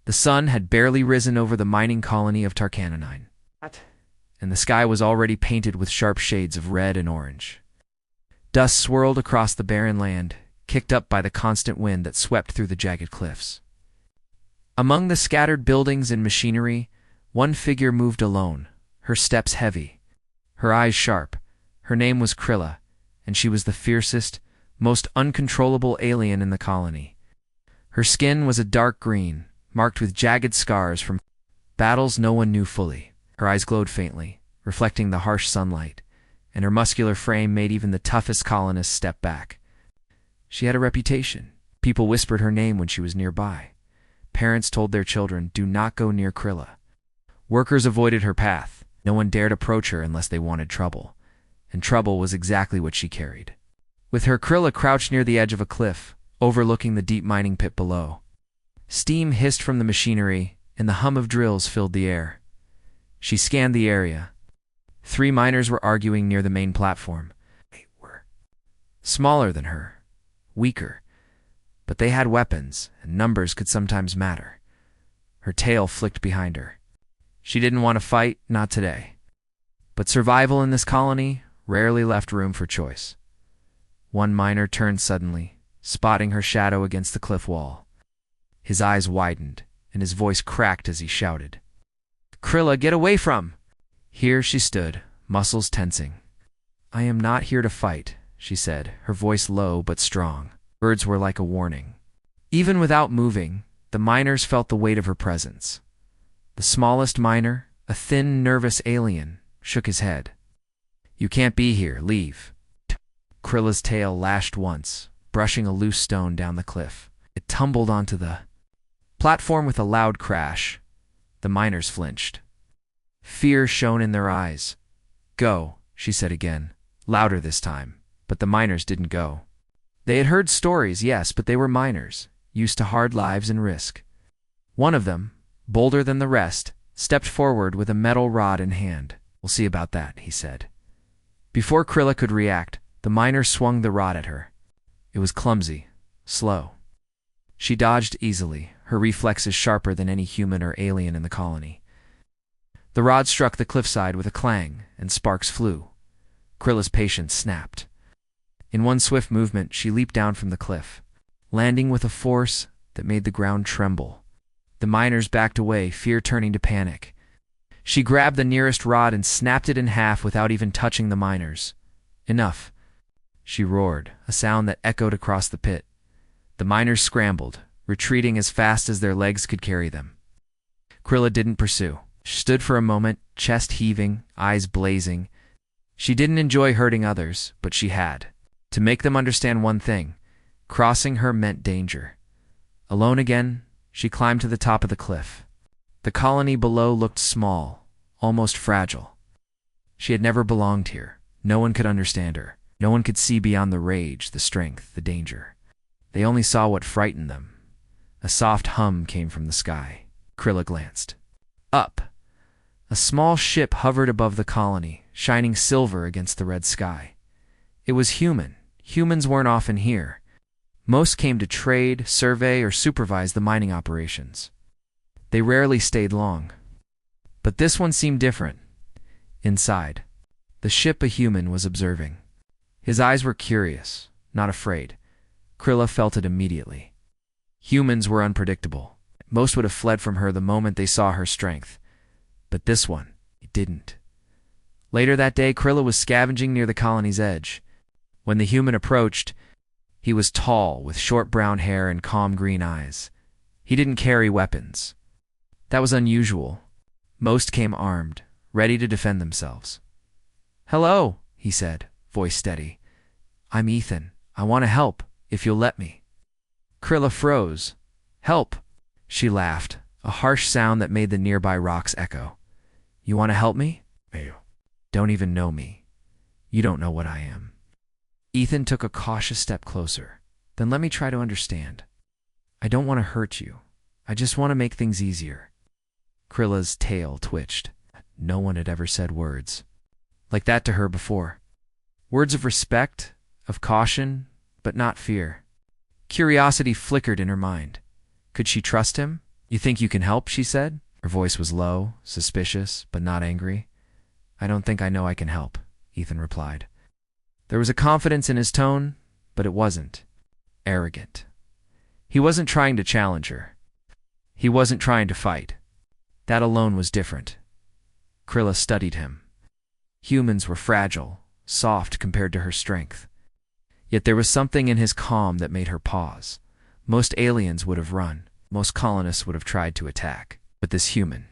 The sun had barely risen over the mining colony of Tarkanonine, and the sky was already painted with sharp shades of red and orange. Dust swirled across the barren land, kicked up by the constant wind that swept through the jagged cliffs. Among the scattered buildings and machinery, one figure moved alone, her steps heavy, her eyes sharp. Her name was Krilla, and she was the fiercest, most uncontrollable alien in the colony. Her skin was a dark green, marked with jagged scars from battles no one knew fully. Her eyes glowed faintly, reflecting the harsh sunlight, and her muscular frame made even the toughest colonists step back. She had a reputation. People whispered her name when she was nearby. Parents told their children, "Do not go near Krilla." Workers avoided her path. No one dared approach her unless they wanted trouble, and trouble was exactly what she carried. With her, Krilla crouched near the edge of a cliff, overlooking the deep mining pit below. Steam hissed from the machinery, and the hum of drills filled the air. She scanned the area. 3 miners were arguing near the main platform. They were smaller than her, weaker, but they had weapons, and numbers could sometimes matter. Her tail flicked behind her. She didn't want to fight, not today. But survival in this colony rarely left room for choice. One miner turned suddenly, spotting her shadow against the cliff wall. His eyes widened, and his voice cracked as he shouted, "Krilla, get away from!" Here she stood, muscles tensing. "I am not here to fight," she said, her voice low but strong. Words were like a warning. Even without moving, the miners felt the weight of her presence. The smallest miner, a thin, nervous alien, shook his head. "You can't be here. Leave." Krilla's tail lashed once, brushing a loose stone down the cliff. It tumbled onto the platform with a loud crash. The miners flinched. Fear shone in their eyes. "Go," she said again, louder this time, but the miners didn't go. They had heard stories, yes, but they were miners, used to hard lives and risk. One of them, bolder than the rest, stepped forward with a metal rod in hand. "We'll see about that," he said. Before Krilla could react, the miner swung the rod at her. It was clumsy, slow. She dodged easily, her reflexes sharper than any human or alien in the colony. The rod struck the cliffside with a clang, and sparks flew. Krilla's patience snapped. In one swift movement, she leaped down from the cliff, landing with a force that made the ground tremble. The miners backed away, fear turning to panic. She grabbed the nearest rod and snapped it in half without even touching the miners. "Enough," she roared, a sound that echoed across the pit. The miners scrambled, retreating as fast as their legs could carry them. Krilla didn't pursue. She stood for a moment, chest heaving, eyes blazing. She didn't enjoy hurting others, but she had to make them understand one thing: crossing her meant danger. Alone again, she climbed to the top of the cliff. The colony below looked small, almost fragile. She had never belonged here. No one could understand her. No one could see beyond the rage, the strength, the danger. They only saw what frightened them. A soft hum came from the sky. Krilla glanced. Up. A small ship hovered above the colony, shining silver against the red sky. It was human. Humans weren't often here. Most came to trade, survey, or supervise the mining operations. They rarely stayed long. But this one seemed different. Inside, the ship a human was observing. His eyes were curious, not afraid. Krilla felt it immediately. Humans were unpredictable. Most would have fled from her the moment they saw her strength. But this one, it didn't. Later that day, Krilla was scavenging near the colony's edge. When the human approached, he was tall, with short brown hair and calm green eyes. He didn't carry weapons. That was unusual. Most came armed, ready to defend themselves. "Hello," he said, voice steady. "I'm Ethan. I want to help, if you'll let me." Krilla froze. "Help?" She laughed, a harsh sound that made the nearby rocks echo. "You want to help me? You don't even know me. You don't know what I am." Ethan took a cautious step closer. "Then let me try to understand. I don't want to hurt you. I just want to make things easier." Krilla's tail twitched. No one had ever said words like that to her before. Words of respect, of caution, but not fear. Curiosity flickered in her mind. Could she trust him? You think you can help, she said. Her voice was low, suspicious, but not angry. I don't think I know I can help, Ethan replied. There was a confidence in his tone, but it wasn't arrogant. He wasn't trying to challenge her. He wasn't trying to fight. That alone was different. Krilla studied him. Humans were fragile, soft compared to her strength. Yet there was something in his calm that made her pause. Most aliens would have run. Most colonists would have tried to attack. But this human,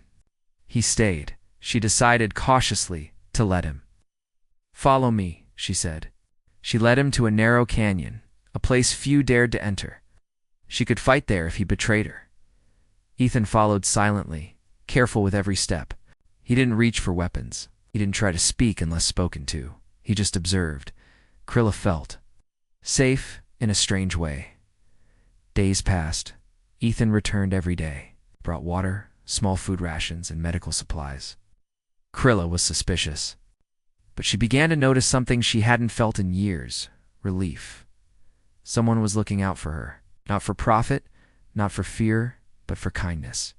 he stayed. She decided cautiously to let him. Follow me, she said. She led him to a narrow canyon, a place few dared to enter. She could fight there if he betrayed her. Ethan followed silently, careful with every step. He didn't reach for weapons. He didn't try to speak unless spoken to. He just observed. Krilla felt safe in a strange way. Days passed. Ethan returned every day, brought water, small food rations, and medical supplies. Krilla was suspicious. But she began to notice something she hadn't felt in years: relief. Someone was looking out for her, not for profit, not for fear, but for kindness.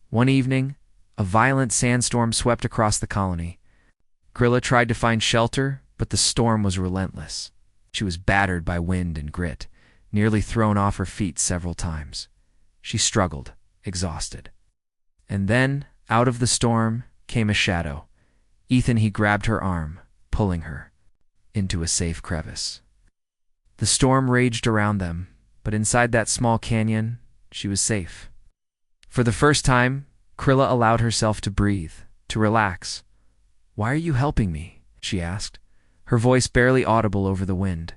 One evening, a violent sandstorm swept across the colony. Krilla tried to find shelter, but the storm was relentless. She was battered by wind and grit, nearly thrown off her feet several times. She struggled, exhausted. And then, out of the storm, came a shadow. Ethan, he grabbed her arm, pulling her into a safe crevice. The storm raged around them, but inside that small canyon, she was safe. For the first time, Krilla allowed herself to breathe, to relax. Why are you helping me? She asked, her voice barely audible over the wind.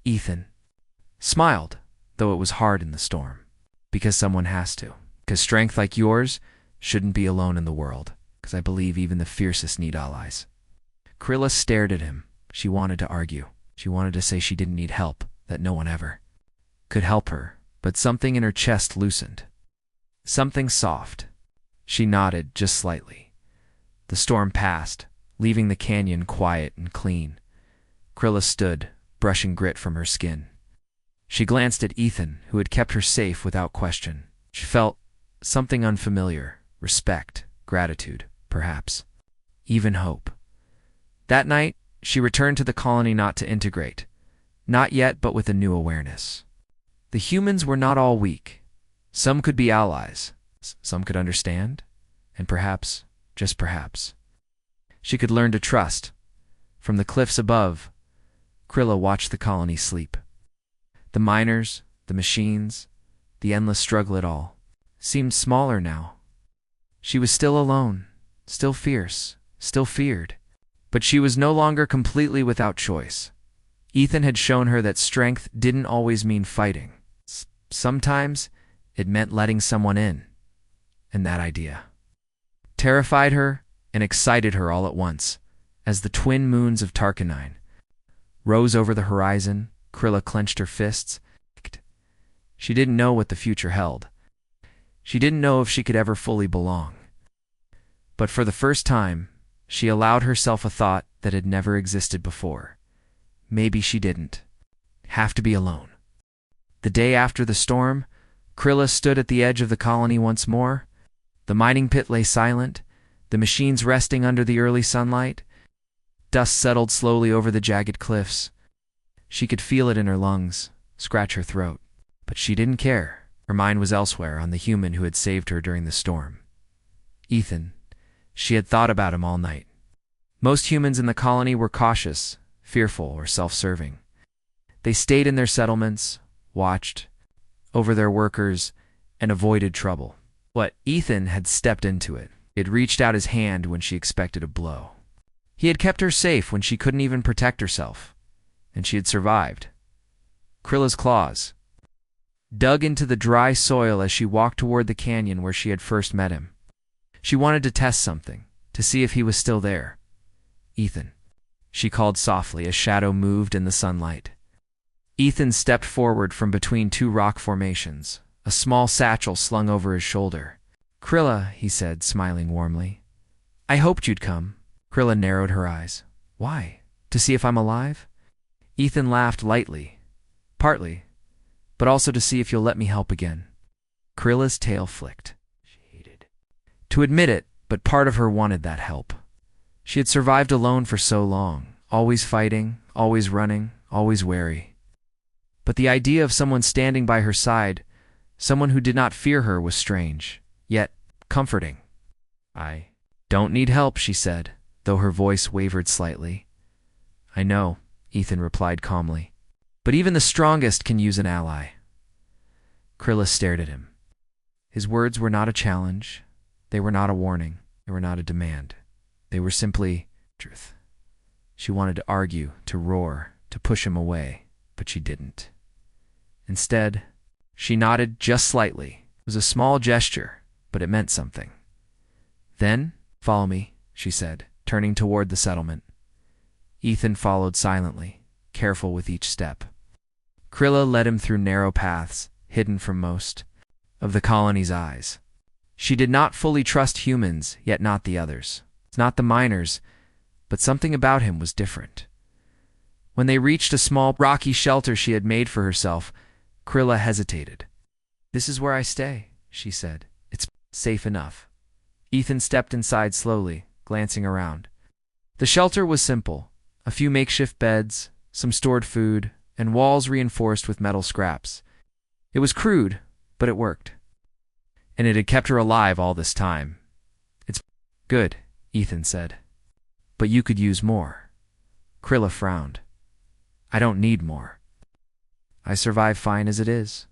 Ethan smiled, though it was hard in the storm. Because someone has to. Because strength like yours shouldn't be alone in the world. Because I believe even the fiercest need allies. Krilla stared at him. She wanted to argue. She wanted to say she didn't need help, that no one ever could help her, but something in her chest loosened. Something soft. She nodded just slightly. The storm passed, leaving the canyon quiet and clean. Krilla stood, brushing grit from her skin. She glanced at Ethan, who had kept her safe without question. She felt something unfamiliar: respect, gratitude, perhaps even hope. That night, she returned to the colony not to integrate. Not yet, but with a new awareness. The humans were not all weak. Some could be allies. Some could understand. And perhaps, just perhaps, she could learn to trust. From the cliffs above, Krilla watched the colony sleep. The miners, the machines, the endless struggle, it all seemed smaller now. She was still alone, still fierce, still feared. But she was no longer completely without choice. Ethan had shown her that strength didn't always mean fighting. Sometimes it meant letting someone in. And that idea terrified her and excited her all at once. As the twin moons of Tarkanine rose over the horizon, Krilla clenched her fists. She didn't know what the future held. She didn't know if she could ever fully belong. But for the first time, she allowed herself a thought that had never existed before. Maybe she didn't have to be alone. The day after the storm, Krilla stood at the edge of the colony once more. The mining pit lay silent, the machines resting under the early sunlight. Dust settled slowly over the jagged cliffs. She could feel it in her lungs, scratch her throat. But she didn't care. Her mind was elsewhere, on the human who had saved her during the storm. Ethan. She had thought about him all night. Most humans in the colony were cautious, fearful, or self-serving. They stayed in their settlements, watched over their workers, and avoided trouble. But Ethan had stepped into it. He had reached out his hand when she expected a blow. He had kept her safe when she couldn't even protect herself. And she had survived. Krilla's claws dug into the dry soil as she walked toward the canyon where she had first met him. She wanted to test something, to see if he was still there. Ethan, she called softly as shadow moved in the sunlight. Ethan stepped forward from between two rock formations, a small satchel slung over his shoulder. Krilla, he said, smiling warmly. I hoped you'd come. Krilla narrowed her eyes. Why? To see if I'm alive? Ethan laughed lightly. Partly, but also to see if you'll let me help again. Krilla's tail flicked. She hated to admit it, but part of her wanted that help. She had survived alone for so long, always fighting, always running, always wary. But the idea of someone standing by her side, someone who did not fear her, was strange, yet comforting. "I don't need help," she said, though her voice wavered slightly. "I know," Ethan replied calmly. "But even the strongest can use an ally." Krilla stared at him. His words were not a challenge. They were not a warning. They were not a demand. They were simply truth. She wanted to argue, to roar, to push him away, but she didn't. Instead, she nodded just slightly. It was a small gesture, but it meant something. "Then, follow me," she said, turning toward the settlement. Ethan followed silently, careful with each step. Krilla led him through narrow paths, hidden from most of the colony's eyes. She did not fully trust humans, yet not the others. Not the miners, but something about him was different. When they reached a small, rocky shelter she had made for herself, Krilla hesitated. "This is where I stay," she said. "It's safe enough." Ethan stepped inside slowly, glancing around. The shelter was simple: a few makeshift beds, some stored food, and walls reinforced with metal scraps. It was crude, but it worked. And it had kept her alive all this time. "It's good," Ethan said. "But you could use more." Krilla frowned. "I don't need more. I survive fine as it is."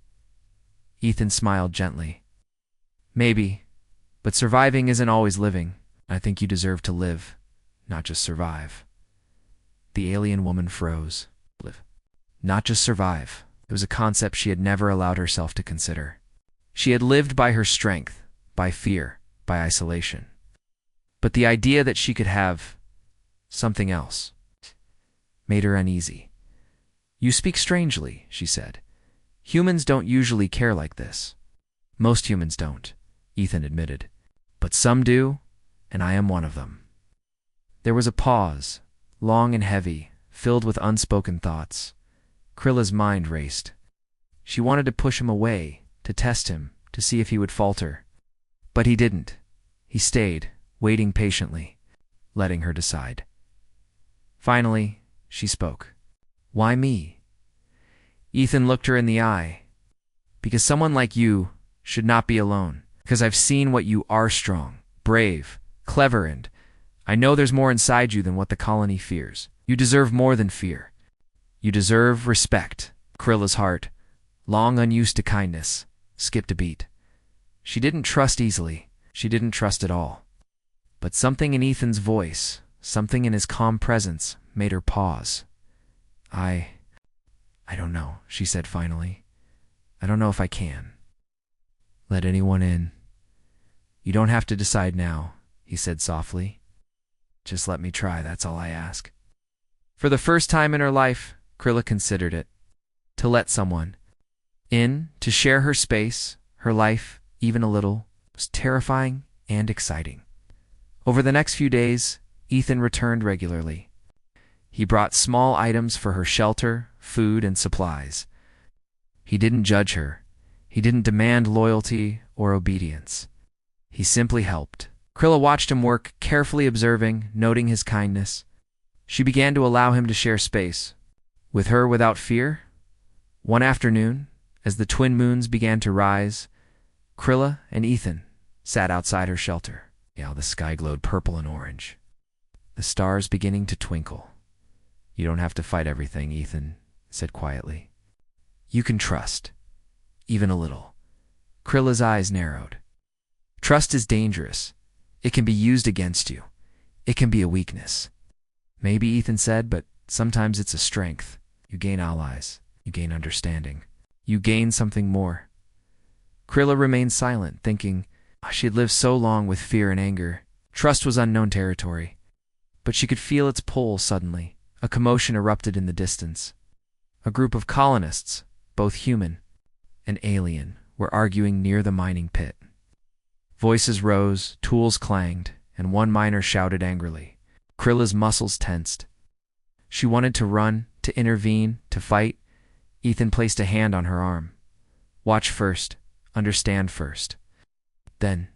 Ethan smiled gently. "Maybe, but surviving isn't always living. I think you deserve to live, not just survive." The alien woman froze. Live. Not just survive. It was a concept she had never allowed herself to consider. She had lived by her strength, by fear, by isolation. But the idea that she could have something else made her uneasy. "You speak strangely," she said. "Humans don't usually care like this." "Most humans don't," Ethan admitted. "But some do, and I am one of them." There was a pause, long and heavy, filled with unspoken thoughts. Krilla's mind raced. She wanted to push him away, to test him, to see if he would falter. But he didn't. He stayed, waiting patiently, letting her decide. Finally, she spoke. "Why me?" Ethan looked her in the eye. "Because someone like you should not be alone. Because I've seen what you are: strong, brave, clever, and I know there's more inside you than what the colony fears. You deserve more than fear. You deserve respect." Krilla's heart, long unused to kindness, skipped a beat. She didn't trust easily. She didn't trust at all. But something in Ethan's voice, something in his calm presence, made her pause. I don't know," she said finally. "I don't know if I can let anyone in." "You don't have to decide now," he said softly. "Just let me try, that's all I ask." For the first time in her life, Krilla considered it. To let someone in, to share her space, her life, even a little, was terrifying and exciting. Over the next few days, Ethan returned regularly. He brought small items for her: shelter, food, and supplies. He didn't judge her. He didn't demand loyalty or obedience. He simply helped. Krilla watched him work, carefully observing, noting his kindness. She began to allow him to share space with her without fear. One afternoon, as the twin moons began to rise, Krilla and Ethan sat outside her shelter. The sky glowed purple and orange, the stars beginning to twinkle. "You don't have to fight everything," Ethan said quietly. "You can trust, even a little." Krilla's eyes narrowed. "Trust is dangerous. It can be used against you. It can be a weakness." "Maybe," Ethan said, "but sometimes it's a strength. You gain allies. You gain understanding. You gain something more." Krilla remained silent, thinking. She had lived so long with fear and anger. Trust was unknown territory. But she could feel its pull suddenly. A commotion erupted in the distance. A group of colonists, both human and alien, were arguing near the mining pit. Voices rose, tools clanged, and one miner shouted angrily. Krilla's muscles tensed. She wanted to run, to intervene, to fight. Ethan placed a hand on her arm. "Watch first. Understand first. Then,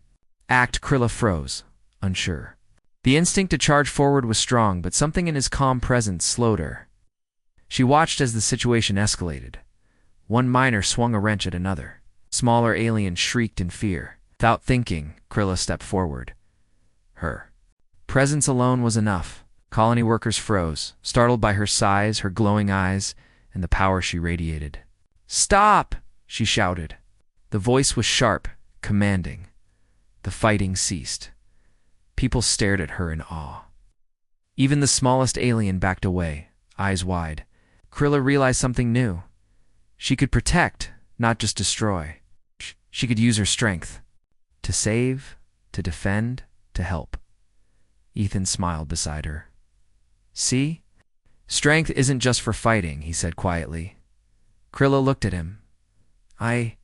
act. Krilla froze, unsure. The instinct to charge forward was strong, but something in his calm presence slowed her. She watched as the situation escalated. One miner swung a wrench at another. Smaller aliens shrieked in fear. Without thinking, Krilla stepped forward. Her presence alone was enough. Colony workers froze, startled by her size, her glowing eyes, and the power she radiated. "Stop!" she shouted. The voice was sharp, commanding. The fighting ceased. People stared at her in awe. Even the smallest alien backed away, eyes wide. Krilla realized something new. She could protect, not just destroy. She could use her strength. To save, to defend, to help. Ethan smiled beside her. "See? Strength isn't just for fighting," he said quietly. Krilla looked at him. I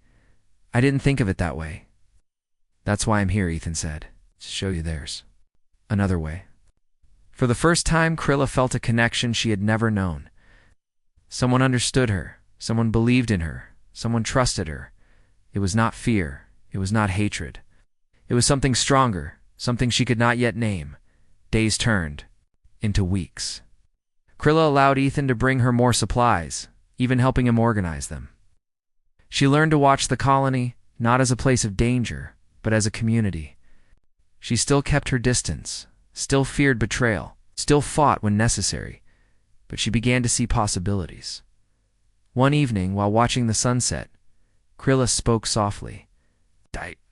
didn't think of it that way." "That's why I'm here," Ethan said. "To show you there's another way." For the first time, Krilla felt a connection she had never known. Someone understood her. Someone believed in her. Someone trusted her. It was not fear. It was not hatred. It was something stronger, something she could not yet name. Days turned into weeks. Krilla allowed Ethan to bring her more supplies, even helping him organize them. She learned to watch the colony not as a place of danger, but as a community. She still kept her distance, still feared betrayal, still fought when necessary, but she began to see possibilities. One evening, while watching the sunset, Krilla spoke softly.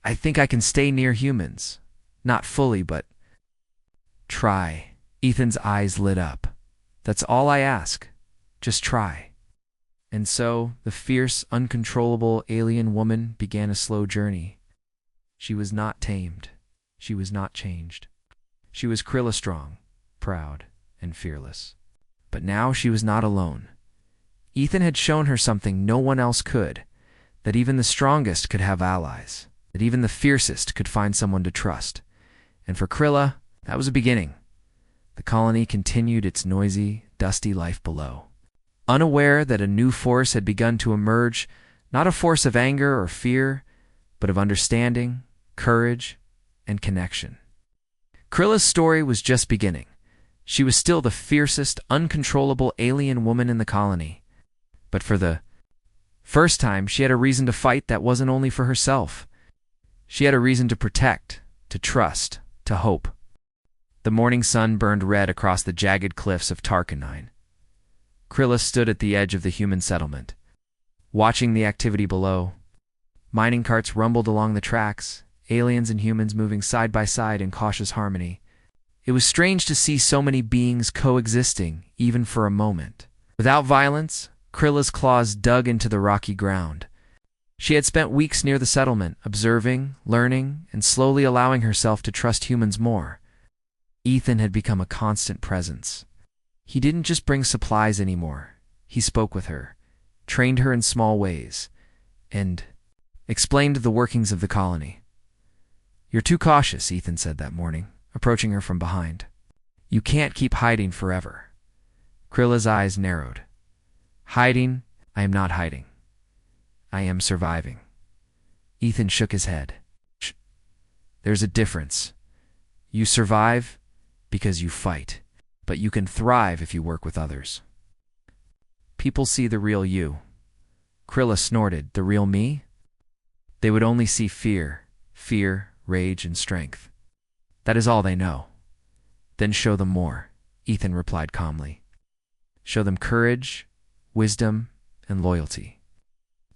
I think I can stay near humans. Not fully, but try." Ethan's eyes lit up. "That's all I ask. Just try." And so, the fierce, uncontrollable alien woman began a slow journey. She was not tamed. She was not changed. She was Krilla strong, proud, and fearless. But now she was not alone. Ethan had shown her something no one else could, that even the strongest could have allies, that even the fiercest could find someone to trust. And for Krilla, that was a beginning. The colony continued its noisy, dusty life below, unaware that a new force had begun to emerge, not a force of anger or fear, but of understanding, courage, and connection. Krilla's story was just beginning. She was still the fiercest, uncontrollable alien woman in the colony. But for the first time, she had a reason to fight that wasn't only for herself. She had a reason to protect, to trust, to hope. The morning sun burned red across the jagged cliffs of Tarkanine. Krilla stood at the edge of the human settlement, watching the activity below. Mining carts rumbled along the tracks, aliens and humans moving side by side in cautious harmony. It was strange to see so many beings coexisting, even for a moment. Without violence, Krilla's claws dug into the rocky ground. She had spent weeks near the settlement, observing, learning, and slowly allowing herself to trust humans more. Ethan had become a constant presence. He didn't just bring supplies anymore. He spoke with her, trained her in small ways, and explained the workings of the colony. "You're too cautious," Ethan said that morning, approaching her from behind. "You can't keep hiding forever." Krilla's eyes narrowed. "Hiding? I am not hiding. I am surviving." Ethan shook his head. "Shh. There's a difference. You survive because you fight, but you can thrive if you work with others." "People see the real you." Krilla snorted. "The real me?" "They would only see fear, rage, and strength. That is all they know." "Then show them more," Ethan replied calmly. "Show them courage, wisdom, and loyalty.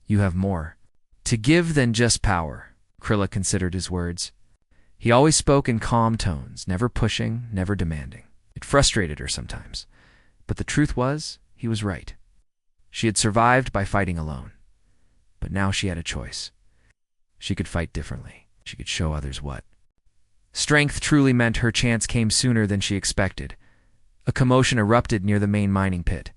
You have more to give than just power." Krilla considered his words. He always spoke in calm tones, never pushing, never demanding. It frustrated her sometimes, but the truth was, he was right. She had survived by fighting alone, but now she had a choice. She could fight differently. She could show others what strength truly meant. Her chance came sooner than she expected. A commotion erupted near the main mining pit.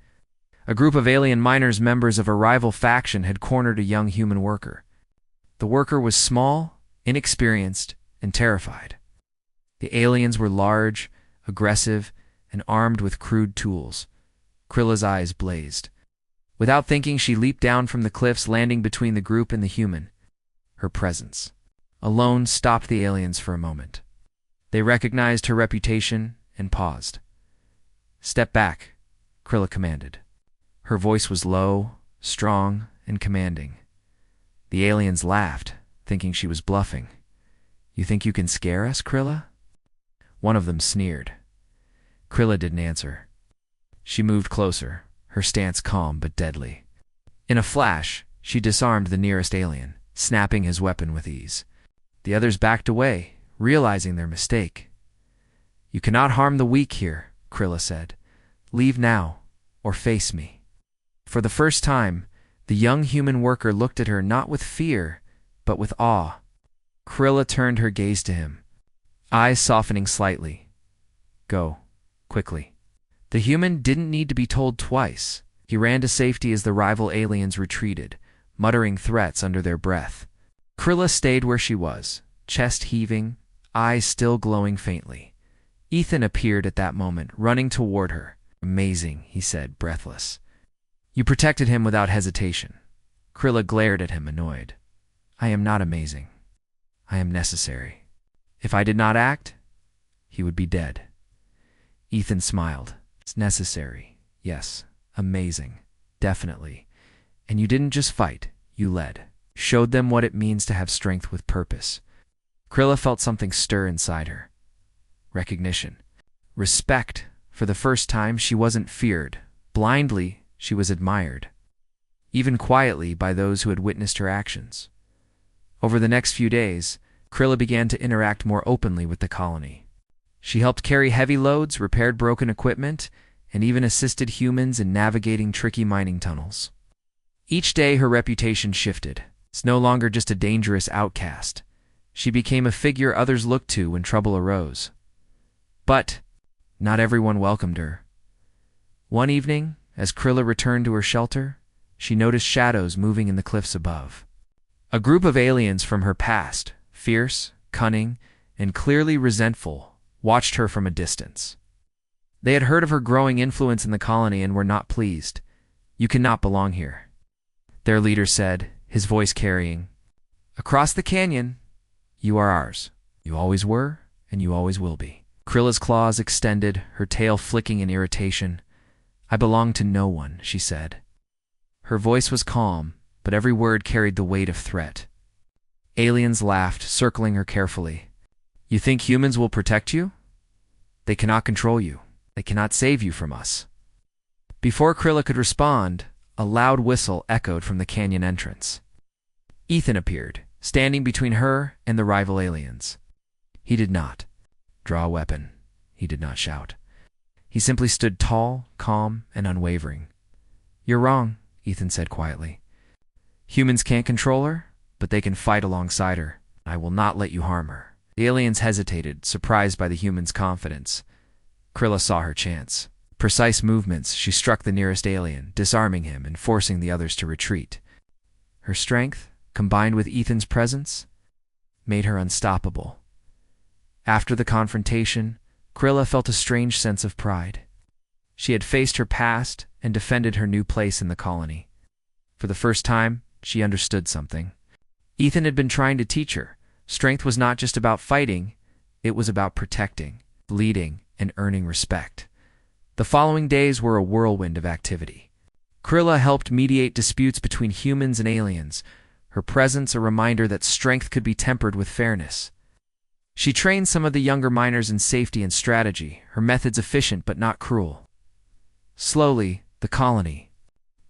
A group of alien miners, members of a rival faction, had cornered a young human worker. The worker was small, inexperienced, and terrified. The aliens were large, aggressive, and armed with crude tools. Krilla's eyes blazed. Without thinking, she leaped down from the cliffs, landing between the group and the human. her presence alone stopped the aliens for a moment. They recognized her reputation and paused. "Step back," Krilla commanded. Her voice was low, strong, and commanding. The aliens laughed, thinking she was bluffing. "You think you can scare us, Krilla?" One of them sneered. Krilla didn't answer. She moved closer, her stance calm but deadly. In a flash, she disarmed the nearest alien, snapping his weapon with ease. The others backed away, realizing their mistake. "You cannot harm the weak here," Krilla said. "Leave now, or face me." For the first time, the young human worker looked at her not with fear, but with awe. Krilla turned her gaze to him, eyes softening slightly. "Go, quickly." The human didn't need to be told twice. He ran to safety as the rival aliens retreated, muttering threats under their breath. Krilla stayed where she was, chest heaving, eyes still glowing faintly. Ethan appeared at that moment, running toward her. "Amazing," he said, breathless. "You protected him without hesitation." Krilla glared at him, annoyed. "I am not amazing. I am necessary. If I did not act, he would be dead." Ethan smiled. "It's necessary. Yes. Amazing. Definitely. And you didn't just fight, you led. Showed them what it means to have strength with purpose." Krilla felt something stir inside her. Recognition. Respect. For the first time, she wasn't feared. Blindly, she was admired. Even quietly by those who had witnessed her actions. Over the next few days, Krilla began to interact more openly with the colony. She helped carry heavy loads, repaired broken equipment, and even assisted humans in navigating tricky mining tunnels. Each day her reputation shifted. It's no longer just a dangerous outcast. She became a figure others looked to when trouble arose. But not everyone welcomed her. One evening, as Krilla returned to her shelter, she noticed shadows moving in the cliffs above. A group of aliens from her past, fierce, cunning, and clearly resentful, watched her from a distance. They had heard of her growing influence in the colony and were not pleased. "You cannot belong here," their leader said, his voice carrying. "Across the canyon, you are ours. You always were, and you always will be." Krilla's claws extended, her tail flicking in irritation. "I belong to no one," she said. Her voice was calm, but every word carried the weight of threat. Aliens laughed, circling her carefully. "You think humans will protect you? They cannot control you. They cannot save you from us." Before Krilla could respond, a loud whistle echoed from the canyon entrance. Ethan appeared, standing between her and the rival aliens. He did not draw a weapon. He did not shout. He simply stood tall, calm, and unwavering. "You're wrong," Ethan said quietly. "Humans can't control her, but they can fight alongside her. I will not let you harm her." The aliens hesitated, surprised by the human's confidence. Krilla saw her chance. Precise movements, she struck the nearest alien, disarming him and forcing the others to retreat. Her strength, combined with Ethan's presence, made her unstoppable. After the confrontation, Krilla felt a strange sense of pride. She had faced her past and defended her new place in the colony. For the first time, she understood something. Ethan had been trying to teach her. Strength was not just about fighting, it was about protecting, leading, and earning respect. The following days were a whirlwind of activity. Krilla helped mediate disputes between humans and aliens, her presence a reminder that strength could be tempered with fairness. She trained some of the younger miners in safety and strategy, her methods efficient but not cruel. Slowly, the colony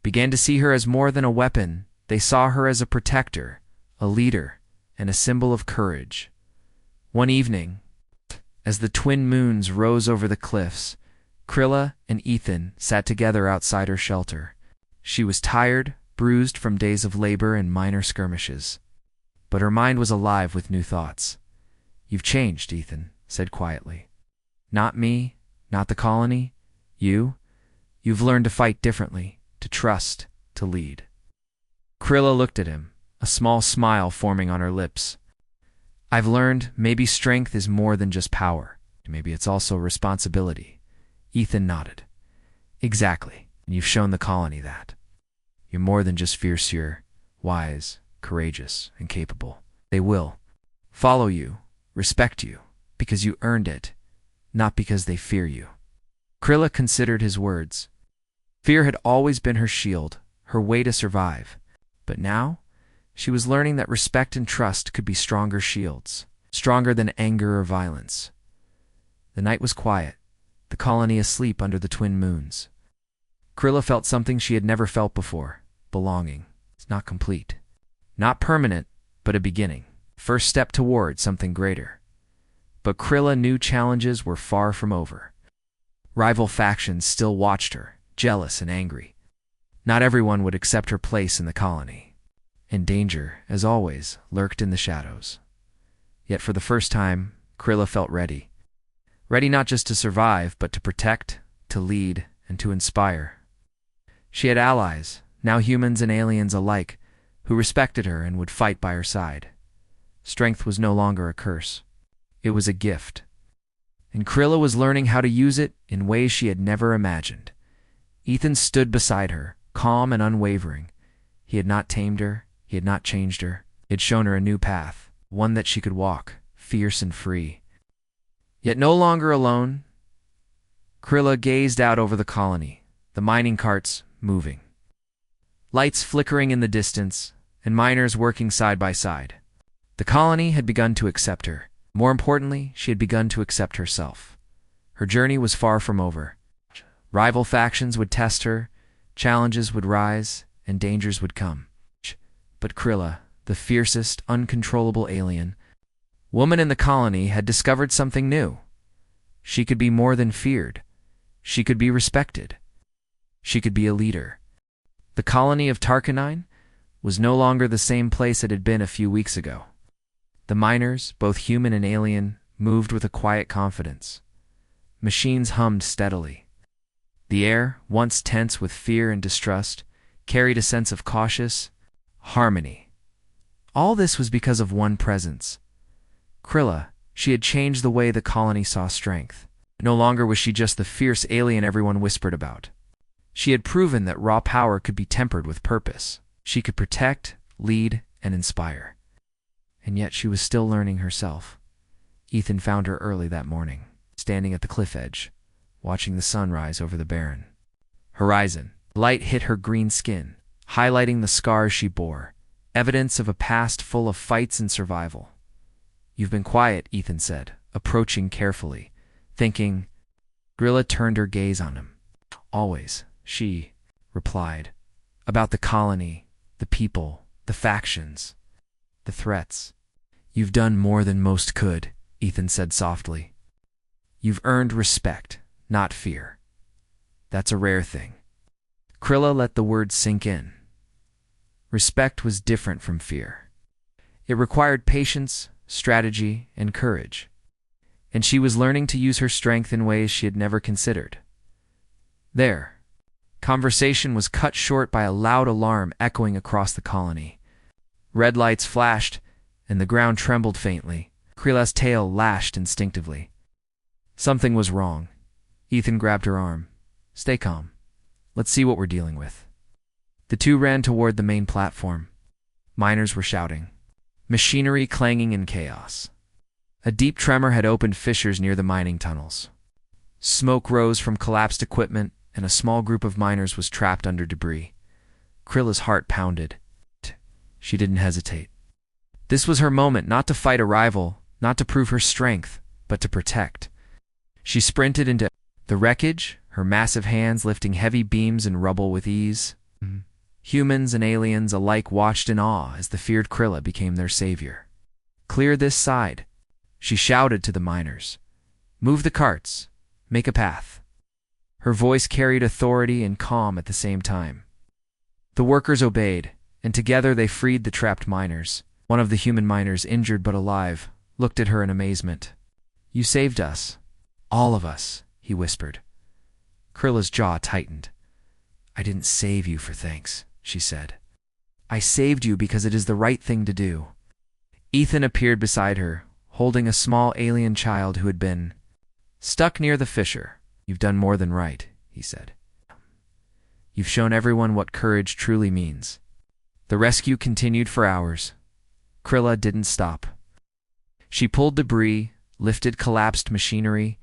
began to see her as more than a weapon. They saw her as a protector, a leader, and a symbol of courage. One evening, as the twin moons rose over the cliffs, Krilla and Ethan sat together outside her shelter. She was tired, bruised from days of labor and minor skirmishes. But her mind was alive with new thoughts. "You've changed," Ethan said quietly. "Not me, not the colony. You've learned to fight differently, to trust, to lead." Krilla looked at him, a small smile forming on her lips. "I've learned maybe strength is more than just power. Maybe it's also responsibility." Ethan nodded. "Exactly. And you've shown the colony that. You're more than just fierce, you're wise, courageous, and capable. They will follow you, respect you, because you earned it, not because they fear you. Krilla considered his words. Fear had always been her shield, her way to survive. But now, she was learning that respect and trust could be stronger shields, stronger than anger or violence. The night was quiet, the colony asleep under the twin moons. Krilla felt something she had never felt before: belonging. It's not complete, not permanent, but a beginning. First step toward something greater. But Krilla knew challenges were far from over. Rival factions still watched her, jealous and angry. Not everyone would accept her place in the colony. And danger, as always, lurked in the shadows. Yet for the first time, Krilla felt ready. Ready not just to survive, but to protect, to lead, and to inspire. She had allies, now humans and aliens alike, who respected her and would fight by her side. Strength was no longer a curse. It was a gift. And Krilla was learning how to use it in ways she had never imagined. Ethan stood beside her, calm and unwavering. He had not tamed her. He had not changed her. He had shown her a new path, one that she could walk, fierce and free. Yet no longer alone, Krilla gazed out over the colony, the mining carts moving. Lights flickering in the distance, and miners working side by side. The colony had begun to accept her. More importantly, she had begun to accept herself. Her journey was far from over. Rival factions would test her, challenges would rise, and dangers would come. But Krilla, the fiercest, uncontrollable alien, woman in the colony, had discovered something new. She could be more than feared. She could be respected. She could be a leader. The colony of Tarkanine was no longer the same place it had been a few weeks ago. The miners, both human and alien, moved with a quiet confidence. Machines hummed steadily. The air, once tense with fear and distrust, carried a sense of cautious harmony. All this was because of one presence. Krilla. She had changed the way the colony saw strength. No longer was she just the fierce alien everyone whispered about. She had proven that raw power could be tempered with purpose. She could protect, lead, and inspire. And yet she was still learning herself. Ethan found her early that morning, standing at the cliff edge, watching the sun rise over the barren horizon. Light hit her green skin, highlighting the scars she bore, evidence of a past full of fights and survival. "You've been quiet," Ethan said, approaching carefully, thinking. Krilla turned her gaze on him. "Always," she replied. "About the colony, the people, the factions, the threats." "You've done more than most could," Ethan said softly. "You've earned respect, not fear. That's a rare thing." Krilla let the words sink in. Respect was different from fear. It required patience, strategy, and courage. And she was learning to use her strength in ways she had never considered. There, conversation was cut short by a loud alarm echoing across the colony. Red lights flashed, and the ground trembled faintly. Krilla's tail lashed instinctively. Something was wrong. Ethan grabbed her arm. "Stay calm. Let's see what we're dealing with." The two ran toward the main platform. Miners were shouting. Machinery clanging in chaos. A deep tremor had opened fissures near the mining tunnels. Smoke rose from collapsed equipment, and a small group of miners was trapped under debris. Krilla's heart pounded. She didn't hesitate. This was her moment, not to fight a rival, not to prove her strength, but to protect. She sprinted into the wreckage, her massive hands lifting heavy beams and rubble with ease. Humans and aliens alike watched in awe as the feared Krilla became their savior. "Clear this side," she shouted to the miners. "Move the carts. Make a path." Her voice carried authority and calm at the same time. The workers obeyed, and together they freed the trapped miners. One of the human miners, injured but alive, looked at her in amazement. "You saved us. All of us," he whispered. Krilla's jaw tightened. "I didn't save you for thanks," she said. "I saved you because it is the right thing to do." Ethan appeared beside her, holding a small alien child who had been stuck near the fissure. "You've done more than right," he said. "You've shown everyone what courage truly means." The rescue continued for hours. Krilla didn't stop. She pulled debris, lifted collapsed machinery,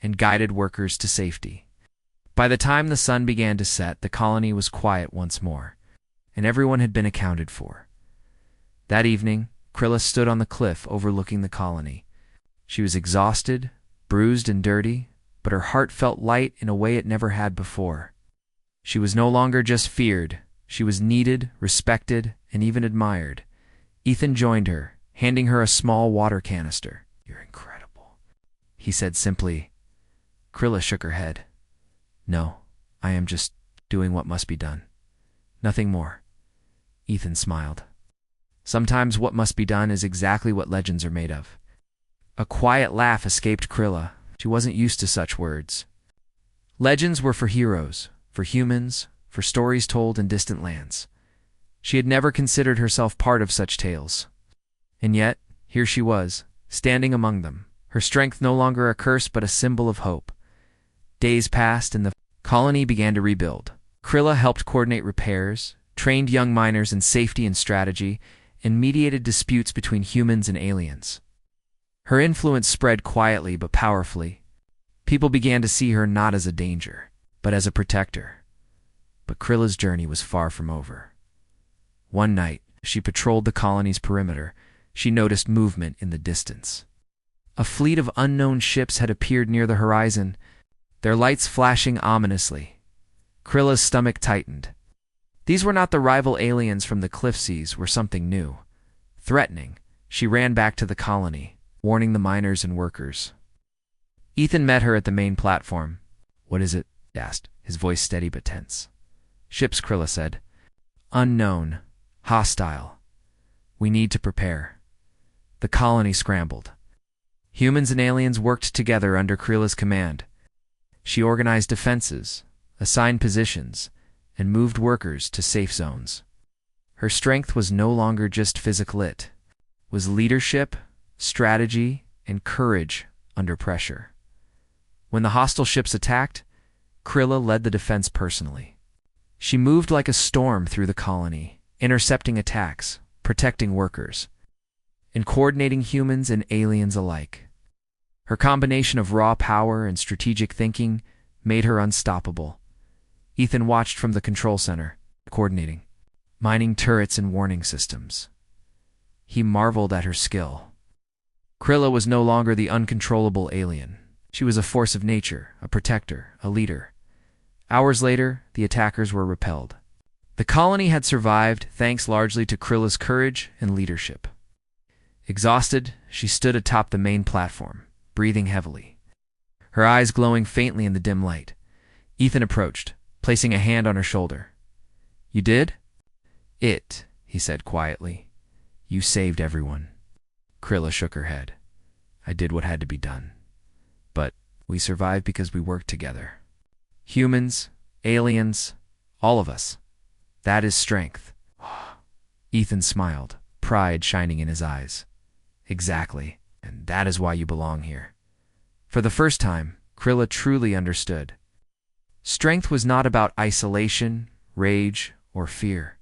and guided workers to safety. By the time the sun began to set, the colony was quiet once more, and everyone had been accounted for. That evening, Krilla stood on the cliff overlooking the colony. She was exhausted, bruised and dirty, but her heart felt light in a way it never had before. She was no longer just feared. She was needed, respected, and even admired. Ethan joined her, handing her a small water canister. "You're incredible," he said simply. Krilla shook her head. "No, I am just doing what must be done. Nothing more." Ethan smiled. "Sometimes what must be done is exactly what legends are made of." A quiet laugh escaped Krilla. She wasn't used to such words. Legends were for heroes, for humans, for stories told in distant lands. She had never considered herself part of such tales. And yet, here she was, standing among them, her strength no longer a curse but a symbol of hope. Days passed and the colony began to rebuild. Krilla helped coordinate repairs, trained young miners in safety and strategy, and mediated disputes between humans and aliens. Her influence spread quietly but powerfully. People began to see her not as a danger, but as a protector. But Krilla's journey was far from over. One night, as she patrolled the colony's perimeter, she noticed movement in the distance. A fleet of unknown ships had appeared near the horizon, their lights flashing ominously. Krilla's stomach tightened. These were not the rival aliens from the cliff seas, were something new. Threatening, she ran back to the colony, warning the miners and workers. Ethan met her at the main platform. "What is it?" he asked, his voice steady but tense. "Ships," Krilla said. "Unknown. Hostile. We need to prepare." The colony scrambled. Humans and aliens worked together under Krilla's command. She organized defenses, assigned positions, and moved workers to safe zones. Her strength was no longer just physical, it was leadership, strategy, and courage under pressure. When the hostile ships attacked, Krilla led the defense personally. She moved like a storm through the colony, intercepting attacks, protecting workers, and coordinating humans and aliens alike. Her combination of raw power and strategic thinking made her unstoppable. Ethan watched from the control center, coordinating, mining turrets and warning systems. He marveled at her skill. Krilla was no longer the uncontrollable alien. She was a force of nature, a protector, a leader. Hours later, the attackers were repelled. The colony had survived thanks largely to Krilla's courage and leadership. Exhausted, she stood atop the main platform, breathing heavily, her eyes glowing faintly in the dim light. Ethan approached, placing a hand on her shoulder. "You did?" He said quietly. "You saved everyone." Krilla shook her head. "I did what had to be done. But we survived because we worked together. Humans, aliens, all of us. That is strength." Ethan smiled, pride shining in his eyes. "Exactly, and that is why you belong here." For the first time, Krilla truly understood. Strength was not about isolation, rage, or fear.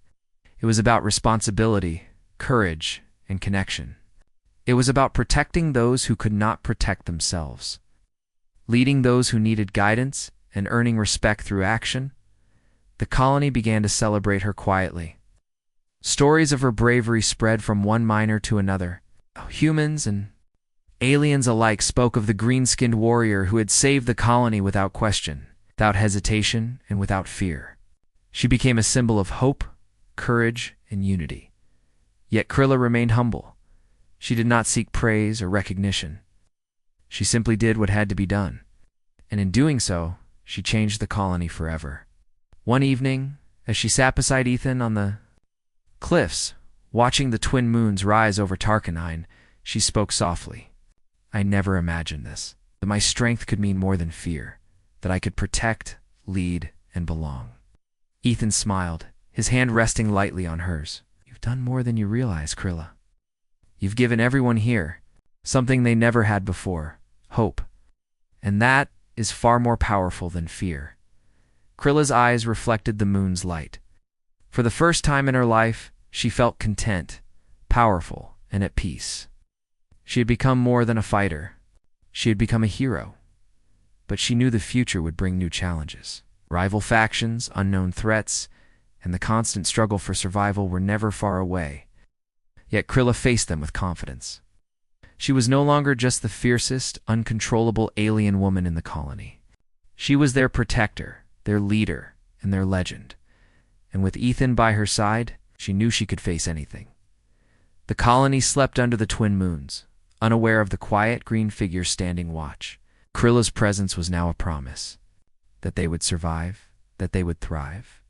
It was about responsibility, courage, and connection. It was about protecting those who could not protect themselves, leading those who needed guidance, and earning respect through action. The colony began to celebrate her quietly. Stories of her bravery spread from one miner to another. Humans and aliens alike spoke of the green-skinned warrior who had saved the colony without question, without hesitation, and without fear. She became a symbol of hope, courage, and unity. Yet Krilla remained humble. She did not seek praise or recognition. She simply did what had to be done. And in doing so, she changed the colony forever. One evening, as she sat beside Ethan on the cliffs, watching the twin moons rise over Tarkanine, she spoke softly. "I never imagined this, that my strength could mean more than fear, that I could protect, lead, and belong." Ethan smiled, his hand resting lightly on hers. "You've done more than you realize, Krilla. You've given everyone here something they never had before, hope. And that is far more powerful than fear." Krilla's eyes reflected the moon's light. For the first time in her life, She felt content, powerful, and at peace. She had become more than a fighter. She had become a hero. But she knew the future would bring new challenges. Rival factions, unknown threats, and the constant struggle for survival were never far away. Yet Krilla faced them with confidence. She was no longer just the fiercest, uncontrollable alien woman in the colony. She was their protector, their leader, and their legend. And with Ethan by her side, she knew she could face anything. The colony slept under the twin moons, unaware of the quiet green figure standing watch. Krilla's presence was now a promise. That they would survive, that they would thrive,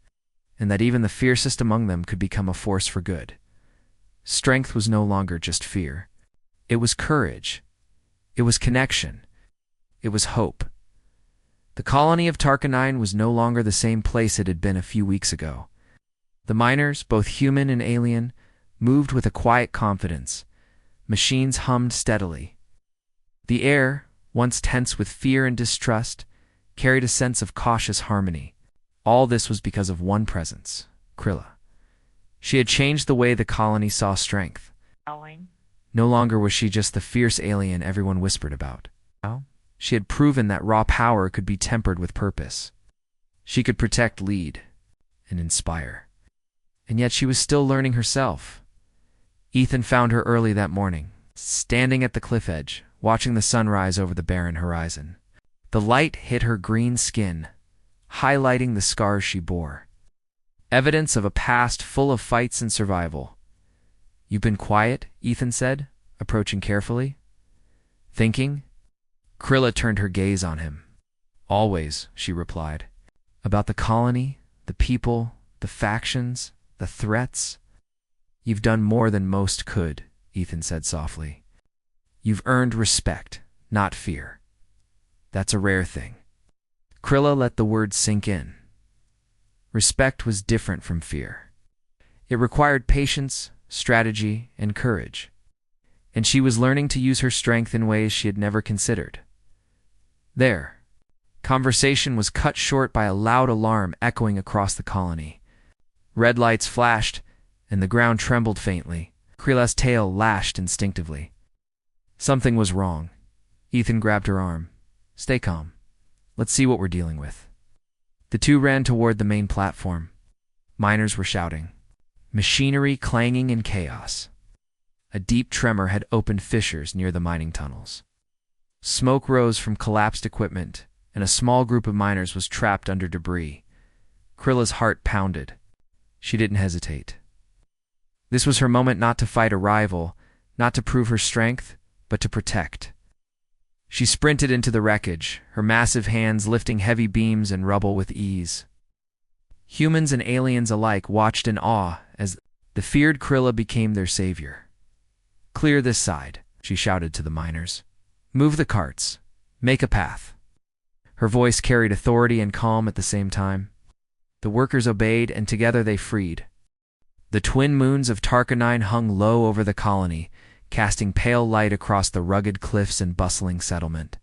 and that even the fiercest among them could become a force for good. Strength was no longer just fear. It was courage. It was connection. It was hope. The colony of Tarkanine was no longer the same place it had been a few weeks ago. The miners, both human and alien, moved with a quiet confidence. Machines hummed steadily. The air, once tense with fear and distrust, carried a sense of cautious harmony. All this was because of one presence, Krilla. She had changed the way the colony saw strength. No longer was she just the fierce alien everyone whispered about. She had proven that raw power could be tempered with purpose. She could protect, lead, and inspire. And yet she was still learning herself. Ethan found her early that morning, standing at the cliff edge, watching the sun rise over the barren horizon. The light hit her green skin, highlighting the scars she bore. Evidence of a past full of fights and survival. "You've been quiet," Ethan said, approaching carefully. "Thinking?" Krilla turned her gaze on him. "Always," she replied. "About the colony, the people, the factions, the threats." "You've done more than most could," Ethan said softly. "You've earned respect, not fear. That's a rare thing." Krilla let the words sink in. Respect was different from fear. It required patience, strategy, and courage. And she was learning to use her strength in ways she had never considered. There. Conversation was cut short by a loud alarm echoing across the colony. Red lights flashed, and the ground trembled faintly. Krilla's tail lashed instinctively. Something was wrong. Ethan grabbed her arm. "Stay calm. Let's see what we're dealing with." The two ran toward the main platform. Miners were shouting. Machinery clanging in chaos. A deep tremor had opened fissures near the mining tunnels. Smoke rose from collapsed equipment, and a small group of miners was trapped under debris. Krilla's heart pounded. She didn't hesitate. This was her moment not to fight a rival, not to prove her strength, but to protect. She sprinted into the wreckage, her massive hands lifting heavy beams and rubble with ease. Humans and aliens alike watched in awe as the feared Krilla became their savior. "Clear this side," she shouted to the miners. "Move the carts. Make a path." Her voice carried authority and calm at the same time. The workers obeyed, and together they freed. The twin moons of Tarkanine hung low over the colony, casting pale light across the rugged cliffs and bustling settlement.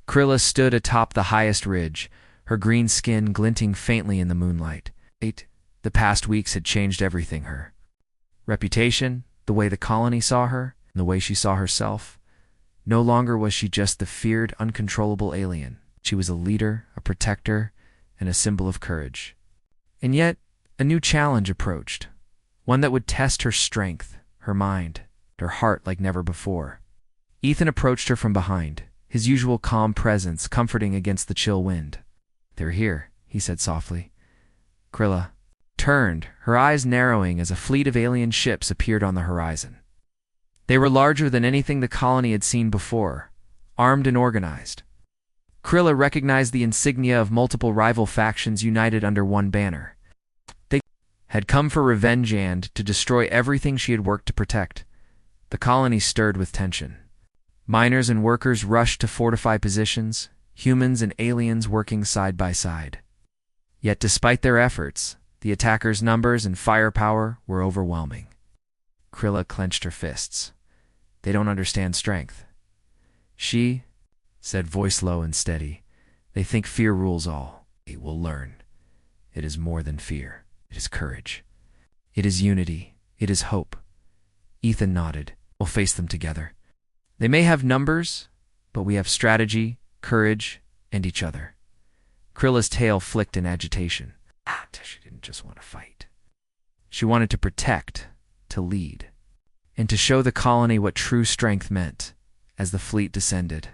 Krilla stood atop the highest ridge, her green skin glinting faintly in the moonlight. The past weeks had changed everything. Her reputation, the way the colony saw her, and the way she saw herself. No longer was she just the feared, uncontrollable alien. She was a leader, a protector, and a symbol of courage. And yet, a new challenge approached, one that would test her strength, her mind, her heart like never before. Ethan approached her from behind, his usual calm presence comforting against the chill wind. "They're here," he said softly. Krilla turned, her eyes narrowing as a fleet of alien ships appeared on the horizon. They were larger than anything the colony had seen before, armed and organized. Krilla recognized the insignia of multiple rival factions united under one banner. They had come for revenge and to destroy everything she had worked to protect. The colony stirred with tension. Miners and workers rushed to fortify positions, humans and aliens working side by side. Yet despite their efforts, the attackers' numbers and firepower were overwhelming. Krilla clenched her fists. "They don't understand strength." "She," said voice low and steady, "they think fear rules all. They will learn. It is more than fear. It is courage. It is unity. It is hope. Ethan nodded. We'll face them together. They may have numbers, but we have strategy, courage, and each other. Krilla's tail flicked in agitation. She didn't just want to fight. She wanted to protect, to lead, and to show the colony what true strength meant. As the fleet descended,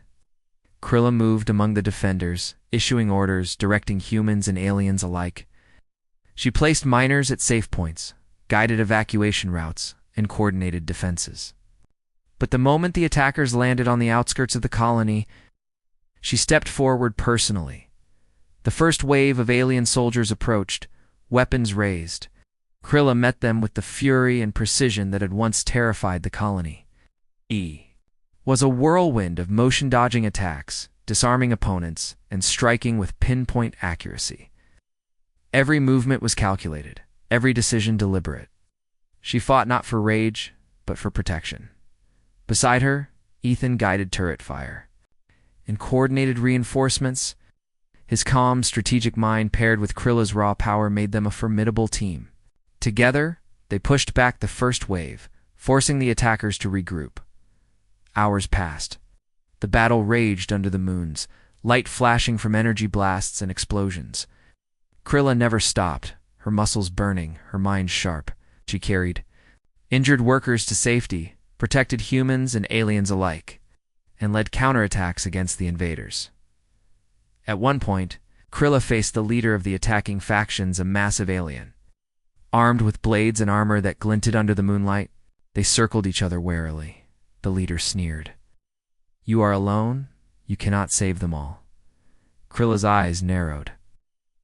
Krilla moved among the defenders, issuing orders, directing humans and aliens alike. She placed miners at safe points, guided evacuation routes, and coordinated defenses. But the moment the attackers landed on the outskirts of the colony, she stepped forward personally. The first wave of alien soldiers approached, weapons raised. Krilla met them with the fury and precision that had once terrified the colony. Was a whirlwind of motion-dodging attacks, disarming opponents, and striking with pinpoint accuracy. Every movement was calculated, every decision deliberate. She fought not for rage, but for protection. Beside her, Ethan guided turret fire. In coordinated reinforcements, his calm, strategic mind paired with Krilla's raw power made them a formidable team. Together, they pushed back the first wave, forcing the attackers to regroup. Hours passed. The battle raged under the moons, light flashing from energy blasts and explosions. Krilla never stopped, her muscles burning, her mind sharp. She carried injured workers to safety, protected humans and aliens alike, and led counterattacks against the invaders. At one point, Krilla faced the leader of the attacking factions, a massive alien. Armed with blades and armor that glinted under the moonlight, they circled each other warily. The leader sneered. You are alone? You cannot save them all. Krilla's eyes narrowed.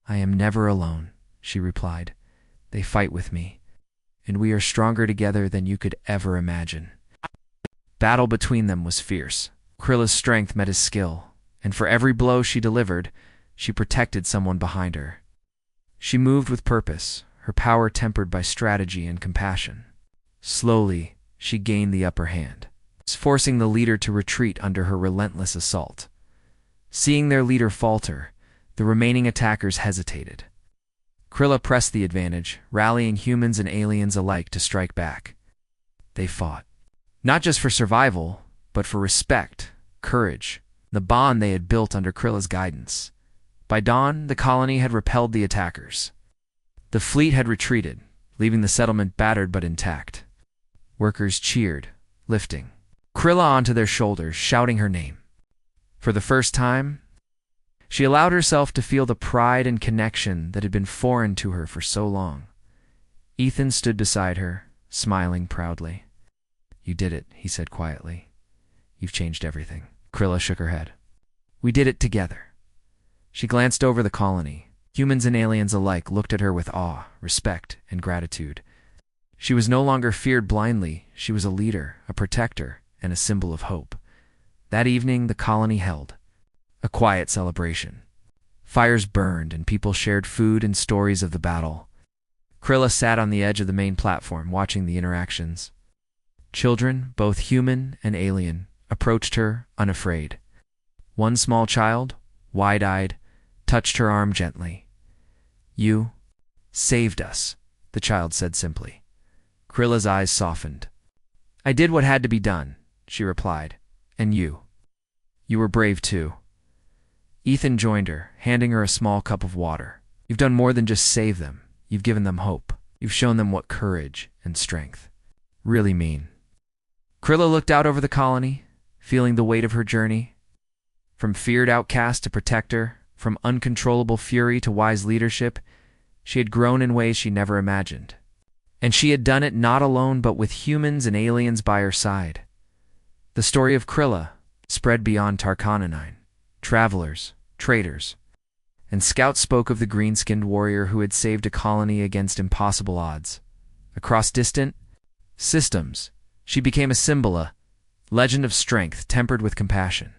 I am never alone, she replied. They fight with me, and we are stronger together than you could ever imagine. Battle between them was fierce. Krilla's strength met his skill, and for every blow she delivered, she protected someone behind her. She moved with purpose, her power tempered by strategy and compassion. Slowly, she gained the upper hand, forcing the leader to retreat under her relentless assault. Seeing their leader falter, the remaining attackers hesitated. Krilla pressed the advantage, rallying humans and aliens alike to strike back. They fought, not just for survival, but for respect, courage, the bond they had built under Krilla's guidance. By dawn, the colony had repelled the attackers. The fleet had retreated, leaving the settlement battered but intact. Workers cheered, lifting Krilla onto their shoulders, shouting her name. For the first time, she allowed herself to feel the pride and connection that had been foreign to her for so long. Ethan stood beside her, smiling proudly. You did it, he said quietly. You've changed everything. Krilla shook her head. We did it together. She glanced over the colony. Humans and aliens alike looked at her with awe, respect, and gratitude. She was no longer feared blindly. She was a leader, a protector, and a symbol of hope. That evening, the colony held a quiet celebration. Fires burned, and people shared food and stories of the battle. Krilla sat on the edge of the main platform, watching the interactions. Children, both human and alien, approached her, unafraid. One small child, wide-eyed, touched her arm gently. You saved us, the child said simply. Krilla's eyes softened. I did what had to be done, she replied. And you? You were brave too. Ethan joined her, handing her a small cup of water. You've done more than just save them. You've given them hope. You've shown them what courage and strength really mean. Krilla looked out over the colony, feeling the weight of her journey. From feared outcast to protector, from uncontrollable fury to wise leadership, she had grown in ways she never imagined. And she had done it not alone but with humans and aliens by her side. The story of Krilla spread beyond Tarkananine. Travelers, traders, and scouts spoke of the green-skinned warrior who had saved a colony against impossible odds. Across distant systems, she became a symbol, a legend of strength tempered with compassion.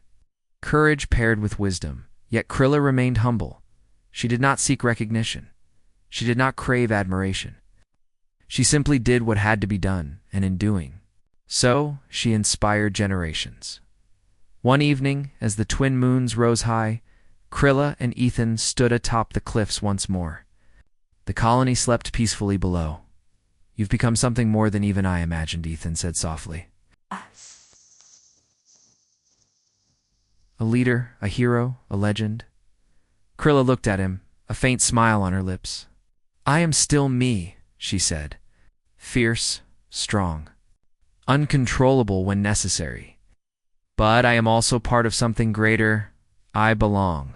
Courage paired with wisdom, yet Krilla remained humble. She did not seek recognition. She did not crave admiration. She simply did what had to be done, and in doing so, she inspired generations. One evening, as the twin moons rose high, Krilla and Ethan stood atop the cliffs once more. The colony slept peacefully below. You've become something more than even I imagined, Ethan said softly. A leader, a hero, a legend. Krilla looked at him, a faint smile on her lips. I am still me, she said. Fierce, strong, uncontrollable when necessary. But I am also part of something greater. I belong.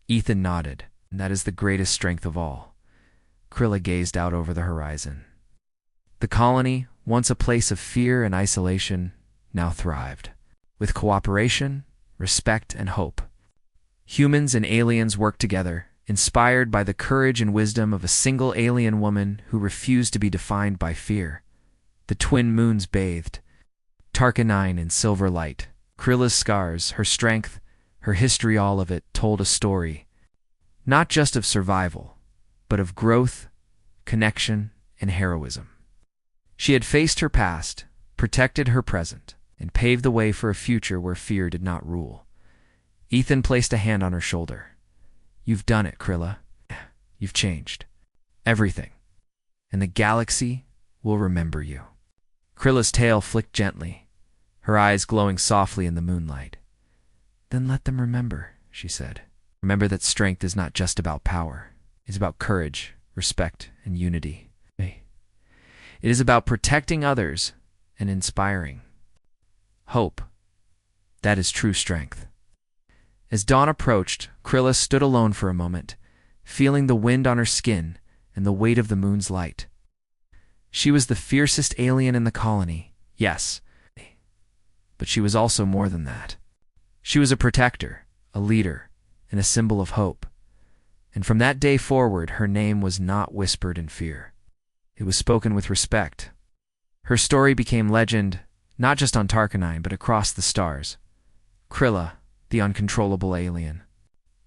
Ethan nodded. That is the greatest strength of all. Krilla gazed out over the horizon. The colony, once a place of fear and isolation, now thrived. With cooperation, respect, and hope. Humans and aliens worked together, inspired by the courage and wisdom of a single alien woman who refused to be defined by fear. The twin moons bathed, Tarkanine in silver light. Krilla's scars, her strength, her history, all of it told a story, not just of survival, but of growth, connection, and heroism. She had faced her past, protected her present, and paved the way for a future where fear did not rule. Ethan placed a hand on her shoulder. You've done it, Krilla. You've changed. Everything. And the galaxy will remember you. Krilla's tail flicked gently, her eyes glowing softly in the moonlight. Then let them remember, she said. Remember that strength is not just about power. It's about courage, respect, and unity. It is about protecting others and inspiring. Hope. That is true strength. As dawn approached, Krilla stood alone for a moment, feeling the wind on her skin and the weight of the moon's light. She was the fiercest alien in the colony, yes, but she was also more than that. She was a protector, a leader, and a symbol of hope. And from that day forward, her name was not whispered in fear. It was spoken with respect. Her story became legend, not just on Tarkanine, but across the stars. Krilla, the uncontrollable alien.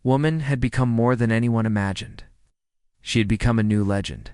Woman had become more than anyone imagined. She had become a new legend,